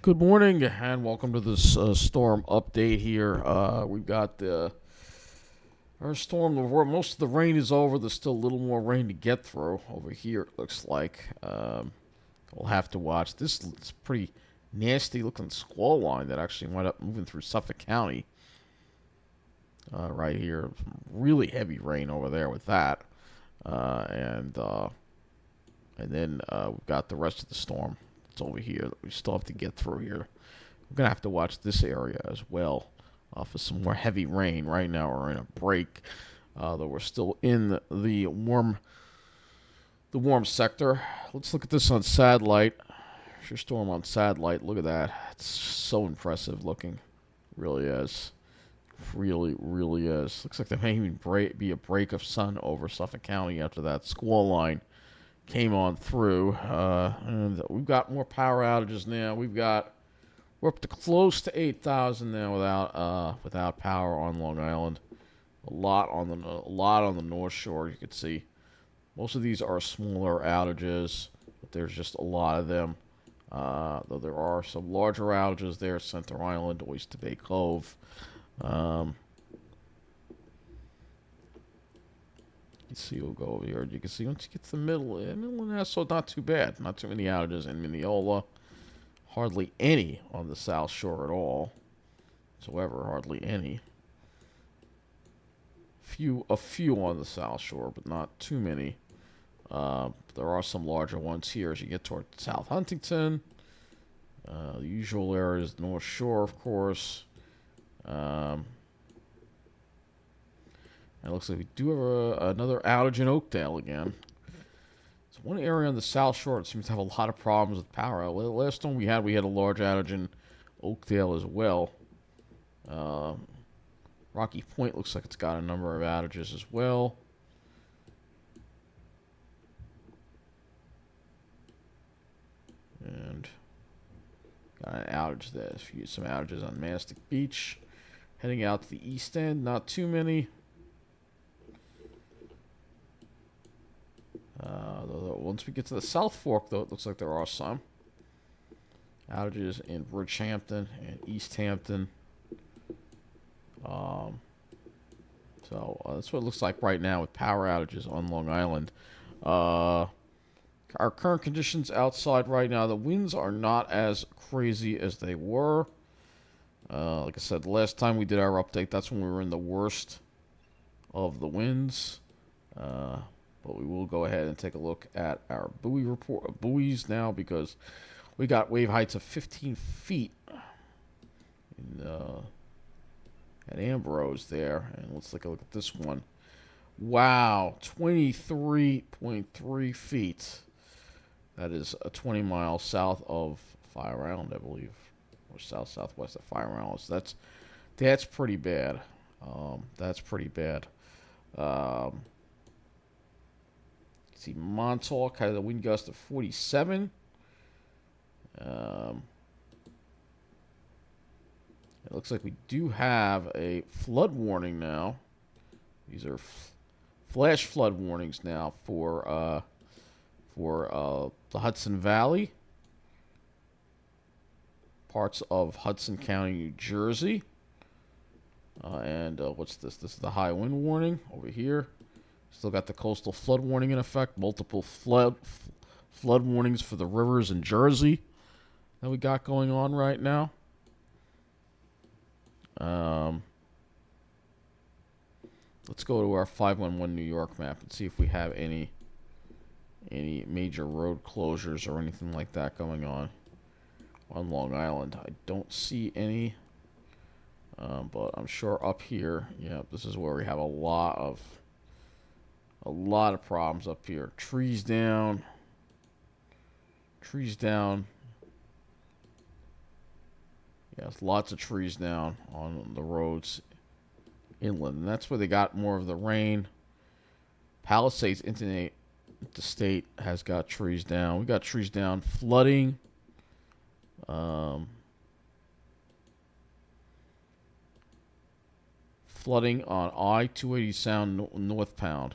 Good morning and welcome to this storm update here. We've got our storm. Most of the rain is over. There's still a little more rain to get through over here. It looks like we'll have to watch. This is pretty nasty looking squall line that actually wound up moving through Suffolk County right here. Really heavy rain over there with that, and then we've got the rest of the storm. It's over here that we still have to get through here. We're going to have to watch this area as well for some more heavy rain. Right now we're in a break, though we're still in the warm sector. Let's look at this on satellite. Here's your storm on satellite. Look at that. It's so impressive looking. Really is. Really, really is. Looks like there may even be a break of sun over Suffolk County after that squall line came on through, and we've got more power outages now. We're up to close to 8,000 now without power on Long Island. A lot on the North Shore. You can see most of these are smaller outages, but there's just a lot of them. Though there are some larger outages there, Center Island, Oyster Bay Cove. You see, we'll go over here. You can see once you get to the middle of Nassau, not too bad. Not too many outages in Mineola. Hardly any on the South Shore at all. Whatsoever, hardly any. A few on the South Shore, but not too many. There are some larger ones here as you get toward South Huntington. The usual areas, North Shore, of course. It looks like we do have another outage in Oakdale again. So one area on the South Shore seems to have a lot of problems with power. Last one we had a large outage in Oakdale as well. Rocky Point looks like it's got a number of outages as well. And got an outage there. Some outages on Mastic Beach. Heading out to the east end, not too many. Once we get to the South Fork, though, it looks like there are some outages in Bridgehampton and East Hampton. That's what it looks like right now with power outages on Long Island. Our current conditions outside right now, the winds are not as crazy as they were. Like I said, the last time we did our update, that's when we were in the worst of the winds. But we will go ahead and take a look at our buoys now, because we got wave heights of 15 feet at Ambrose there. And let's take a look at this one. Wow, 23.3 feet. That is 20 miles south of Fire Island, I believe, or southwest of Fire Island. So that's pretty bad. That's pretty bad. See, Montauk had a wind gust of 47. It looks like we do have a flood warning now. These are flash flood warnings now for the Hudson Valley, parts of Hudson County, New Jersey. And what's this? This is the high wind warning over here. Still got the coastal flood warning in effect. Multiple flood warnings for the rivers in Jersey that we got going on right now. Let's go to our 511 New York map and see if we have any major road closures or anything like that going on Long Island. I don't see any, but I'm sure up here, yeah, this is where we have a lot of problems up here. Trees down. Yes, lots of trees down on the roads inland. And that's where they got more of the rain. Palisades Interstate has got trees down. We got trees down. Flooding. Flooding on I-280 Sound northbound.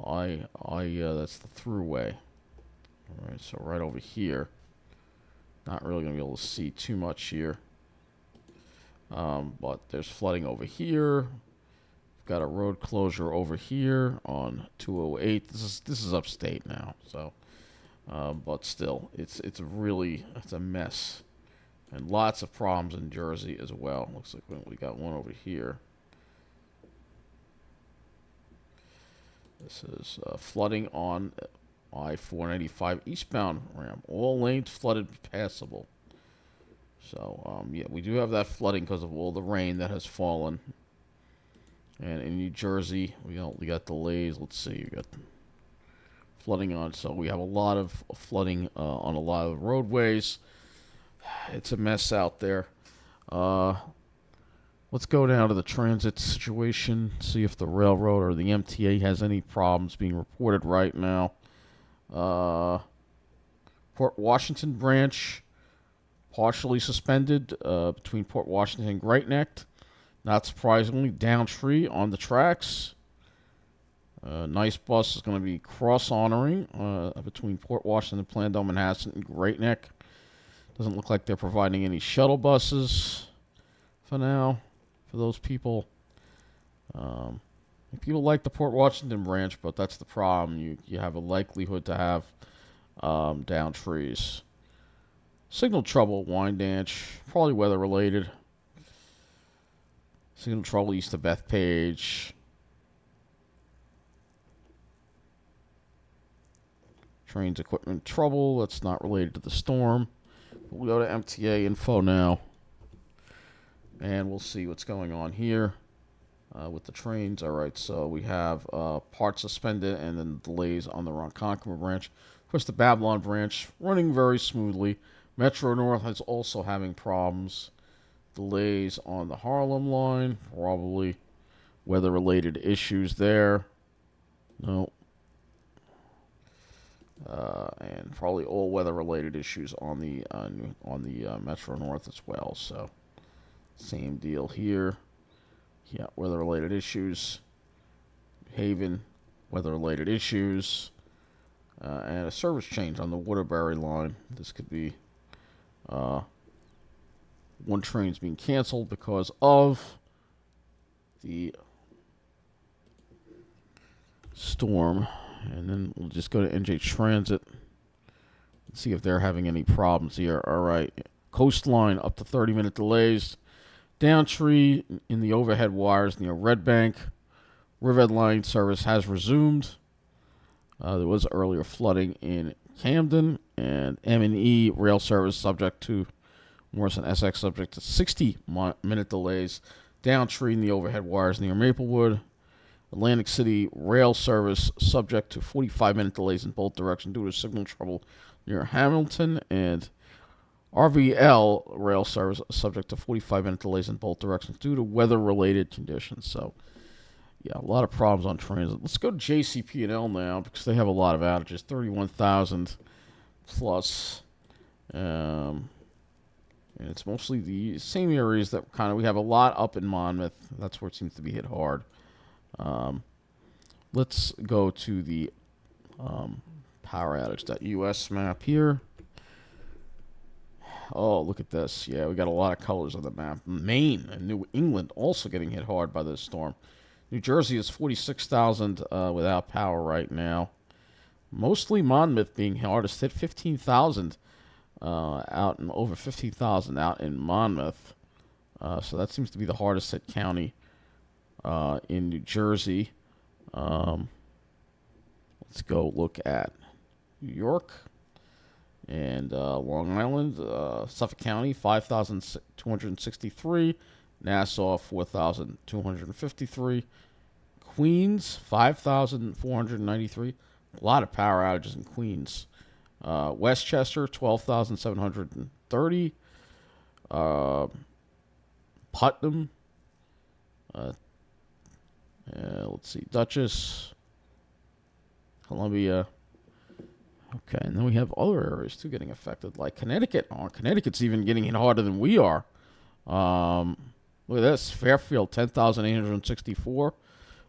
That's the throughway. All right, so right over here. Not really going to be able to see too much here. But there's flooding over here. Got a road closure over here on 208. This is upstate now, so but still, it's a mess, and lots of problems in Jersey as well. Looks like we got one over here. This is flooding on I-495 eastbound ramp. All lanes flooded passable. So yeah, we do have that flooding because of all the rain that has fallen. And in New Jersey, we got delays. Let's see, we got flooding on. So we have a lot of flooding on a lot of roadways. It's a mess out there. Let's go down to the transit situation, see if the railroad or the MTA has any problems being reported right now. Port Washington branch partially suspended between Port Washington and Great Neck. Not surprisingly, down tree on the tracks. Nice bus is going to be cross-honoring between Port Washington, Plandome, Manhasset, and Great Neck. Doesn't look like they're providing any shuttle buses for now for those people. People like the Port Washington branch, but that's the problem. You have a likelihood to have down trees. Signal trouble, Wyandanch, probably weather-related. Signal trouble east of Bethpage. Trains equipment trouble. That's not related to the storm. We'll go to MTA info now. And we'll see what's going on here with the trains. All right, so we have parts suspended and then delays on the Ronkonkoma branch. Of course, the Babylon branch running very smoothly. Metro North is also having problems. Delays on the Harlem line, probably weather-related issues there. No. And probably all weather-related issues on the Metro North as well. So, same deal here. Yeah, weather-related issues. Haven, weather-related issues. And a service change on the Waterbury line. This could be one train's being canceled because of the storm. And then we'll just go to NJ Transit and see if they're having any problems here. All right. Coastline up to 30-minute delays. Down tree in the overhead wires near Red Bank. Riverhead line service has resumed. There was earlier flooding in Camden. And M&E rail service subject to Morrison SX subject to 60-minute delays. Down tree in the overhead wires near Maplewood. Atlantic City rail service subject to 45-minute delays in both directions due to signal trouble near Hamilton. And RVL rail service subject to 45-minute delays in both directions due to weather-related conditions. So, yeah, a lot of problems on transit. Let's go to JCP&L now because they have a lot of outages, 31,000 plus. And it's mostly the same areas that we have a lot up in Monmouth. That's where it seems to be hit hard. Let's go to the power outage.us map here. Oh, look at this. Yeah, we got a lot of colors on the map. Maine and New England also getting hit hard by this storm. New Jersey is 46,000 without power right now. Mostly Monmouth being hardest hit, 15,000 out, and over 15,000 out in Monmouth. So that seems to be the hardest hit county in New Jersey. Let's go look at New York and Long Island. Suffolk County, 5,263. Nassau, 4,253. Queens, 5,493. A lot of power outages in Queens. Westchester, 12,730. Putnam. Let's see. Dutchess. Columbia. Okay, and then we have other areas too getting affected, like Connecticut. Oh, Connecticut's even getting hit harder than we are. Look at this. Fairfield, 10,864.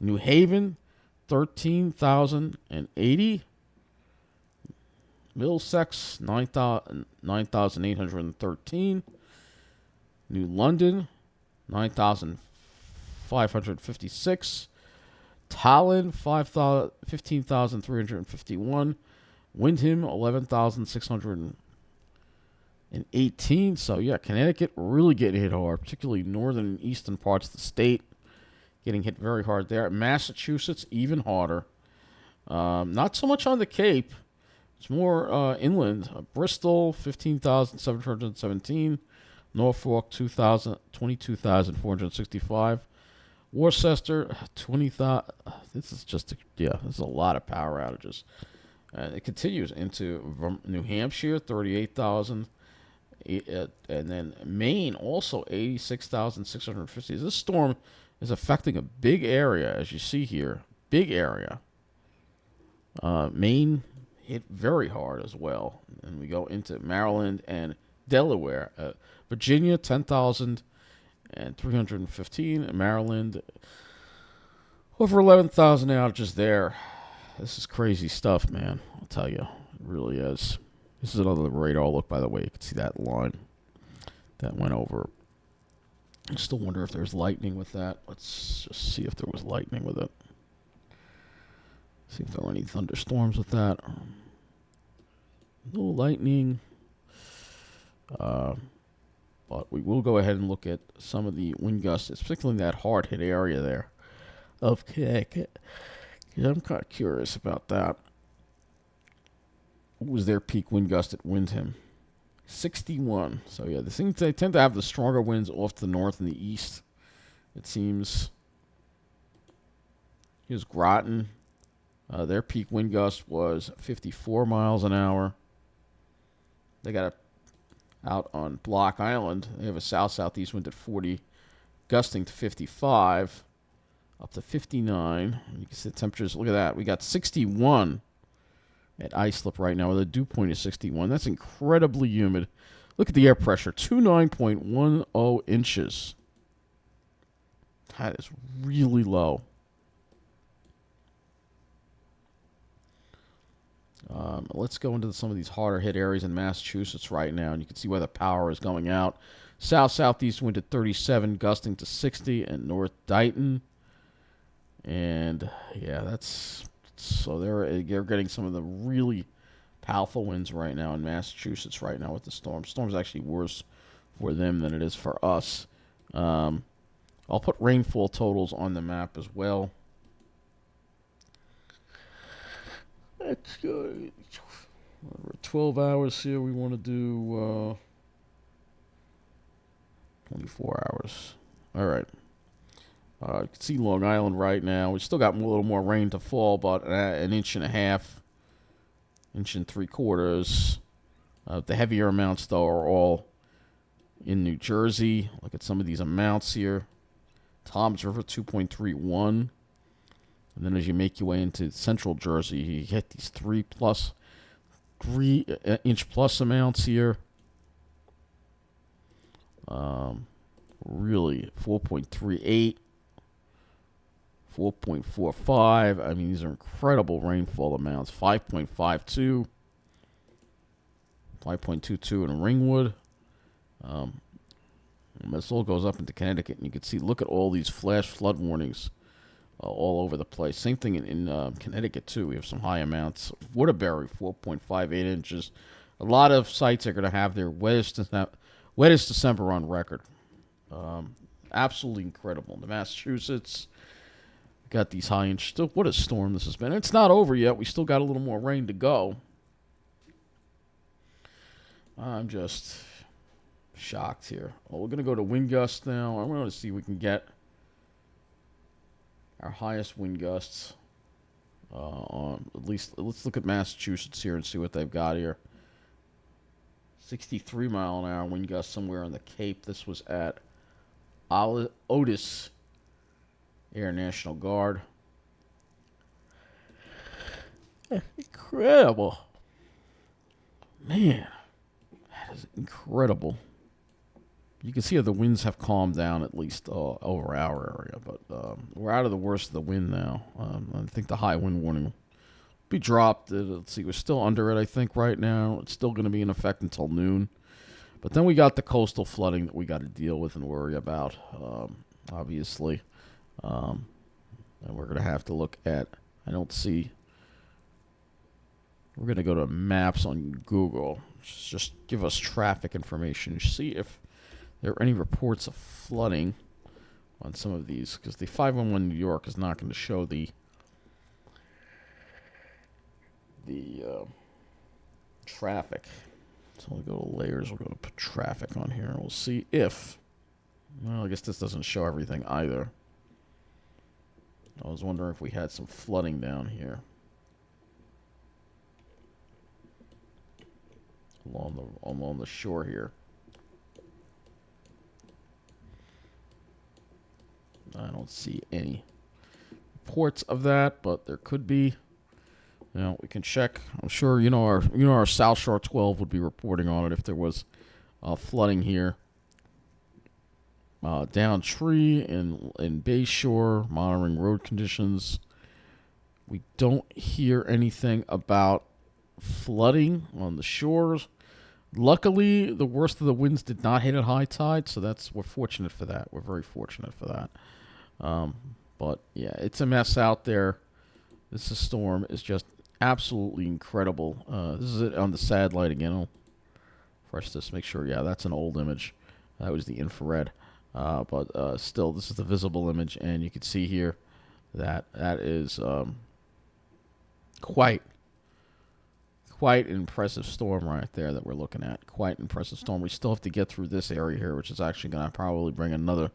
New Haven, 13,080. Middlesex, 9,813. New London, 9,556. Tallinn, 15,351. Windham, 11,618. So, yeah, Connecticut really getting hit hard, particularly northern and eastern parts of the state. Getting hit very hard there. Massachusetts, even harder. Not so much on the Cape. It's more inland. Bristol, 15,717. Norfolk, 22,465. Worcester, 20,000. This is a lot of power outages. It continues into New Hampshire, 38,000. And then Maine, also 86,650. This storm is affecting a big area, as you see here. Big area. Maine hit very hard as well. And we go into Maryland and Delaware. Virginia, 10,315. Maryland, over 11,000 outages there. This is crazy stuff, man. I'll tell you. It really is. This is another radar look, by the way. You can see that line that went over. I still wonder if there's lightning with that. Let's just see if there was lightning with it. See if there were any thunderstorms with that. No lightning. But we will go ahead and look at some of the wind gusts, particularly in that hard-hit area there of Connecticut. Yeah, I'm kind of curious about that. What was their peak wind gust at Windham? 61. So, yeah, they tend to have the stronger winds off to the north and the east, it seems. Here's Groton. Their peak wind gust was 54 miles an hour. They got out on Block Island. They have a south-southeast wind at 40, gusting to 55, up to 59. You can see the temperatures. Look at that. We got 61 at Islip right now, where the dew point is 61. That's incredibly humid. Look at the air pressure, 29.10 inches. That is really low. Let's go into some of these harder hit areas in Massachusetts right now, and you can see where the power is going out. South-southeast wind at 37, gusting to 60 in North Dighton. And, yeah, that's... So they're getting some of the really powerful winds right now in Massachusetts right now with the storm. Storm's actually worse for them than it is for us. I'll put rainfall totals on the map as well. Let's go. 12 hours here. We want to do 24 hours. All right. You can see Long Island right now. We still got a little more rain to fall, but an inch and a half, inch and 3/4. The heavier amounts, though, are all in New Jersey. Look at some of these amounts here. Toms River, 2.31. And then as you make your way into central Jersey, you get these 3 inch plus amounts here. Really, 4.38. 4.45. I mean, these are incredible rainfall amounts. 5.52. 5.22 in Ringwood. This all goes up into Connecticut, and you can see, look at all these flash flood warnings all over the place. Same thing in Connecticut, too. We have some high amounts. Waterbury, 4.58 inches. A lot of sites are going to have their wettest December on record. Absolutely incredible. The Massachusetts got these high inch. Still, what a storm this has been. It's not over yet. We still got a little more rain to go. I'm just shocked here. Well, we're going to go to wind gusts now. I'm going to see if we can get our highest wind gusts. At least, let's look at Massachusetts here and see what they've got here. 63 mile an hour wind gust somewhere on the Cape. This was at Otis Air National Guard. Incredible. Man, that is incredible. You can see how the winds have calmed down, at least over our area. But we're out of the worst of the wind now. I think the high wind warning will be dropped. Let's see, we're still under it, I think, right now. It's still going to be in effect until noon. But then we got the coastal flooding that we got to deal with and worry about, obviously. And we're going to have to look at, I don't see, we're going to go to maps on Google. Just give us traffic information. See if there are any reports of flooding on some of these. Because the 511 New York is not going to show the traffic. So we'll go to layers. We'll go to put traffic on here. We'll see if, well, I guess this doesn't show everything either. I was wondering if we had some flooding down here along the shore here. I don't see any reports of that, but there could be. You know, we can check. I'm sure our South Shore 12 would be reporting on it if there was flooding here. Down Tree in Bay Shore, monitoring road conditions. We don't hear anything about flooding on the shores. Luckily, the worst of the winds did not hit at high tide, so we're fortunate for that. We're very fortunate for that. But yeah, it's a mess out there. This storm is just absolutely incredible. This is it on the satellite again. I'll refresh this, make sure. Yeah, that's an old image. That was the infrared. But still, this is the visible image, and you can see here that is quite an impressive storm right there that we're looking at. Quite an impressive storm. We still have to get through this area here, which is actually going to probably bring another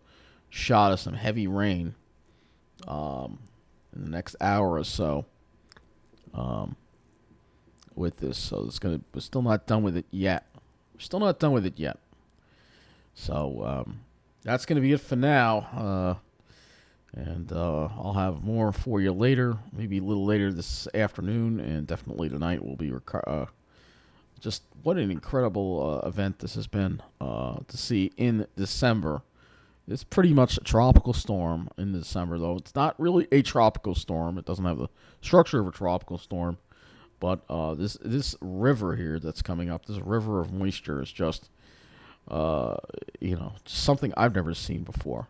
shot of some heavy rain in the next hour or so with this. So we're still not done with it yet. So that's going to be it for now. And I'll have more for you later, maybe a little later this afternoon, and definitely tonight will be just what an incredible event this has been to see in December. It's pretty much a tropical storm in December, though. It's not really a tropical storm. It doesn't have the structure of a tropical storm. But this river here that's coming up, this river of moisture is just, something I've never seen before.